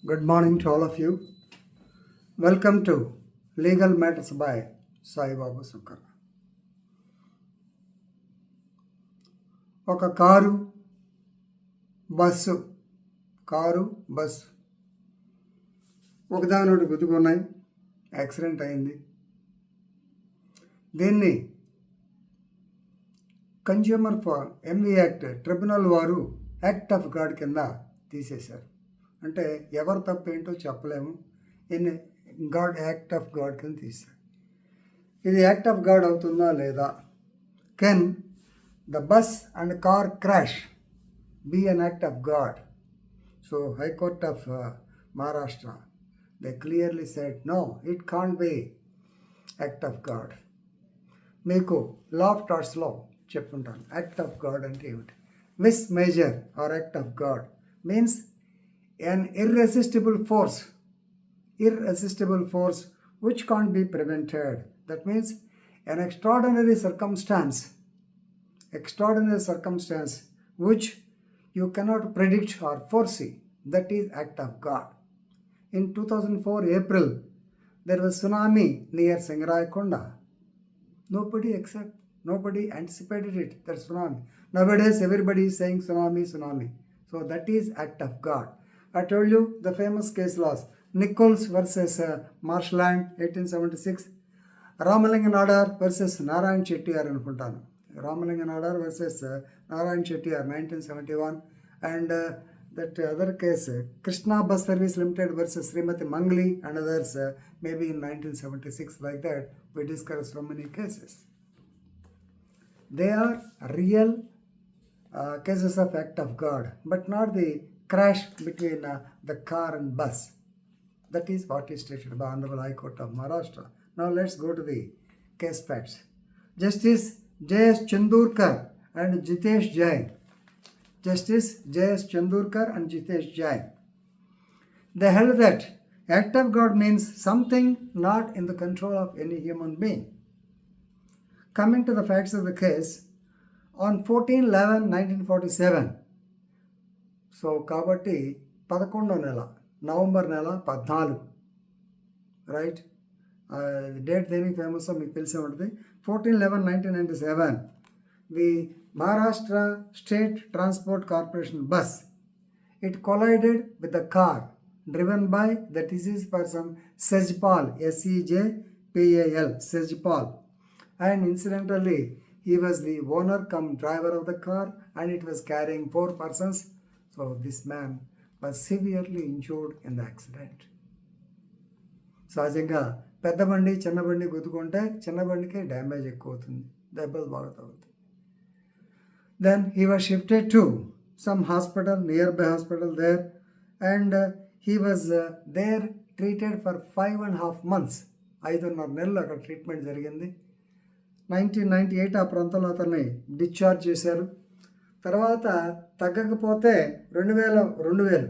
Good morning to all of you. Welcome to Legal Matters by Sai Babu Sukkar. ఒక bus ఒకదానోటి గుద్దుకున్నాయి, accident అయింది. దీన్ని consumer for MV act tribunal వారు act of God కింద తీసేశారు. అంటే ఎవరు తప్పేంటో చెప్పలేము. గాడ్ యాక్ట్ ఆఫ్ గాడ్ కింద తీశారు. ఇది యాక్ట్ ఆఫ్ గాడ్ అవుతుందా లేదా? Can the bus and car crash be an act of God? So High Court of Maharashtra, they clearly said no, it can't be act of God. మీకు law of టార్ట్స్లో చెప్పుకుంటాను act of God అంటే ఏమిటి. Vis major or act of god means an irresistible force which can't be prevented. That means an extraordinary circumstance which you cannot predict or foresee. That is act of God. In 2004 April, there was tsunami near Singarayakonda. Nobody anticipated it, that tsunami. Nowadays everybody is saying tsunami. So that is act of God. I told you the famous case laws. Nichols versus Marshland 1876. Ramalinga Nadar versus Narayan Chettiar అనుకుంటాను. Ramalinga Nadar versus Narayan Chettiar 1971. And that other case, Krishna Bus Service Limited versus Srimati Mangli and others, maybe in 1976. Like that, we discussed so many cases. They are real cases of act of God, but not the crash between the car and bus. That is what is stated by Honorable High Court of Maharashtra. Now let's go to the case facts. Justice J.S. Chandurkar and Jitesh Jain. Justice J.S. Chandurkar and Jitesh Jain. They held that act of God means something not in the control of any human being. Coming to the facts of the case, on 14/11/1947, so కాబట్టి 11వ నెల November నెల 14, right. Date దేనికి famous మీకు తెలిసే ఉంటుంది. 14/11/1997, the Maharashtra State Transport Corporation bus, it collided with the car driven by the deceased person Sejpal, Sejpal, Sejpal, and incidentally he was the owner cum driver of the car, and it was carrying 4 persons. So this man was severely injured in the accident. సహజంగా పెద్ద బండి చిన్న బండి గుద్దుకుంటే చిన్న బండికి damage ఎక్కువ అవుతుంది, దెబ్బలు బాగా తగులుతాయి. Then he was shifted to some hospital, nearby hospital there, and he was there treated for 5.5 months. 5.5 నెలలు అక్కడ ట్రీట్మెంట్ జరిగింది. 1998 ఆ ప్రాంతంలో అతన్ని డిశ్చార్జ్ చేశారు. తర్వాత తగ్గకపోతే 2000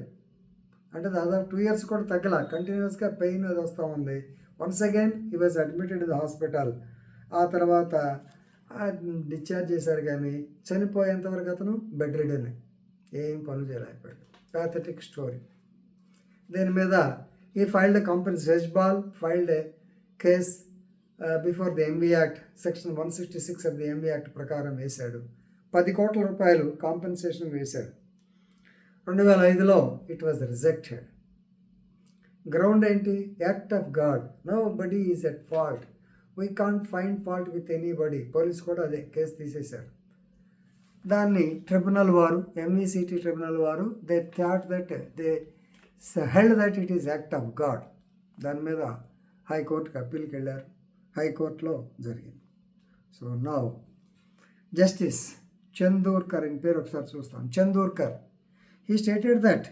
అంటే దాదాపు 2 years కూడా తగ్గల, కంటిన్యూస్గా పెయిన్ అది వస్తూ ఉంది. Once again he was admitted in the hospital. ఆ తర్వాత డిశ్చార్జ్ చేశారు, కానీ చనిపోయేంతవరకు అతను బెడ్ రిడెన్, ఏం పనులు చేయలేకపోయాడు. Pathetic story. దీని మీద ఈ ఫైల్డ్ కంపెనీ సెజ్పాల్ filed a case before the MV act section 166 of the MV act ప్రకారం వేశాడు. 10 కోట్ల రూపాయలు కాంపెన్సేషన్ వేశాడు. 2005లో ఇట్ వాజ్ రిజెక్టెడ్. గ్రౌండ్ ఏంటి? Act of God. Nobody is at fault. We can't find fault with anybody. Police కూడా అదే case తీసేశారు. దాన్ని ట్రిబ్యునల్ వారు, ఎంఈసిటీ ట్రిబ్యునల్ వారు, they thought that they held that it is act of God. దాని మీద హైకోర్టుకి అప్పీల్కి వెళ్ళారు. హైకోర్టులో జరిగింది. So now justice Chandurkar, in పేరు ఒకసారి చూస్తాం, Chandurkar, he stated that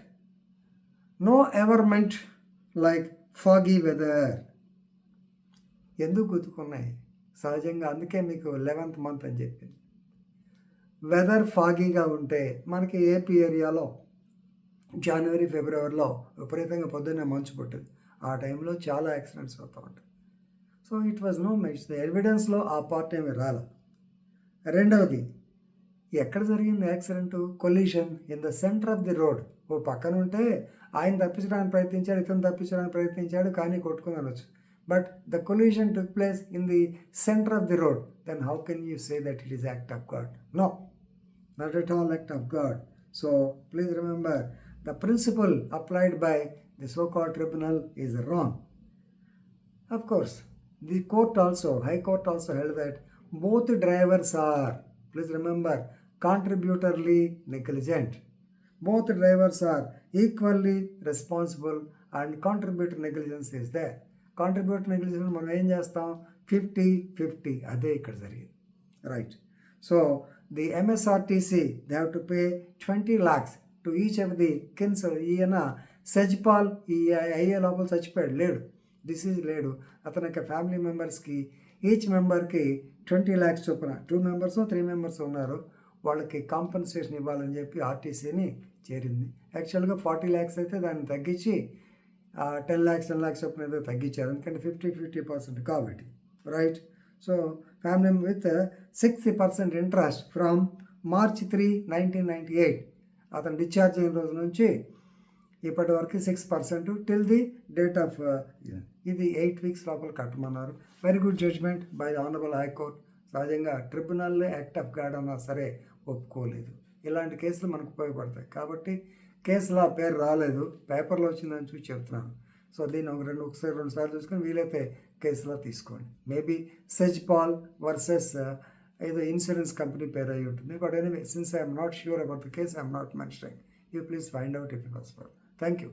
no ever meant like foggy weather. ఎందుకు గుర్తుకున్నాయి? సహజంగా అందుకే మీకు 11th month అని చెప్పింది. వెదర్ ఫాగీగా ఉంటే మనకి ఏపీ ఏరియాలో జనవరి ఫిబ్రవరిలో విపరీతంగా పొద్దున్నే మంచు పుట్టింది. ఆ టైంలో చాలా యాక్సిడెంట్స్ అవుతూ ఉంటాయి. So it was no match. The ఎవిడెన్స్లో ఆ పార్ట్ ఏమి రాల. రెండవది, ఎక్కడ జరిగింది accident? Collision in the centre of the road. ఓ పక్కన ఉంటే ఆయన తప్పించడానికి ప్రయత్నించాడు, ఇతను తప్పించడానికి ప్రయత్నించాడు, కానీ కొట్టుకుని అనొచ్చు. But the collision took place in the centre of the road. Then how can you say that it is act of God? No, not at all act of God. So please remember, the principle applied by the so-called tribunal is wrong. Of course, the court also, High Court also held that both drivers are, please remember, contributory negligent. Both drivers are equally responsible and contributory negligence is there. Contributory negligence మనం ఏం చేస్తాం? 50-50. అదే ఇక్కడ జరిగింది. Right. So the MSRTC, they have to pay 20 lakhs to each of the kins. ఈయన సజ్పాల్ ఈ అయ్యే లోపల చచ్చిపోయాడు, లేడు, డిసీజ్ లేడు. అతనికి ఫ్యామిలీ మెంబర్స్కి ఈచ్ మెంబర్కి 20 lakhs చొప్పున 2 members 3 members ఉన్నారు, వాళ్ళకి కాంపన్సేషన్ ఇవ్వాలని చెప్పి ఆర్టీసీని చేరింది. యాక్చువల్గా 40 lakhs అయితే దాన్ని తగ్గించి 10 lakhs చొప్పున ఏదో తగ్గించారు, ఎందుకంటే 50% కాబట్టి. Right. So family with 60% interest from March 3, 1998. అతను డిశ్చార్జ్ అయిన రోజు నుంచి ఇప్పటి వరకు 6% టిల్ ది డేట్ ఆఫ్ ఇది 8 weeks లోపల కట్టమన్నారు. Very good judgment by the honourable high court. సహజంగా ట్రిబ్యునల్లే యాక్ట్ ఆఫ్ గాడ్ అన్నా సరే ఒప్పుకోలేదు. ఇలాంటి కేసులు మనకు ఉపయోగపడతాయి కాబట్టి కేసులో ఆ పేరు రాలేదు, పేపర్లో వచ్చిందని చూసి చెప్తున్నాను. సో దీన్ని ఒకసారి 2 సార్లు చూసుకొని వీలైతే కేసులో తీసుకోండి. మేబీ సజ్పాల్ వర్సెస్ ఏదో ఇన్సూరెన్స్ కంపెనీ పేరు అయి ఉంటుంది. But anyway, since I'm not sure about the case, I'm not mentioning. You please find out if possible. Thank you.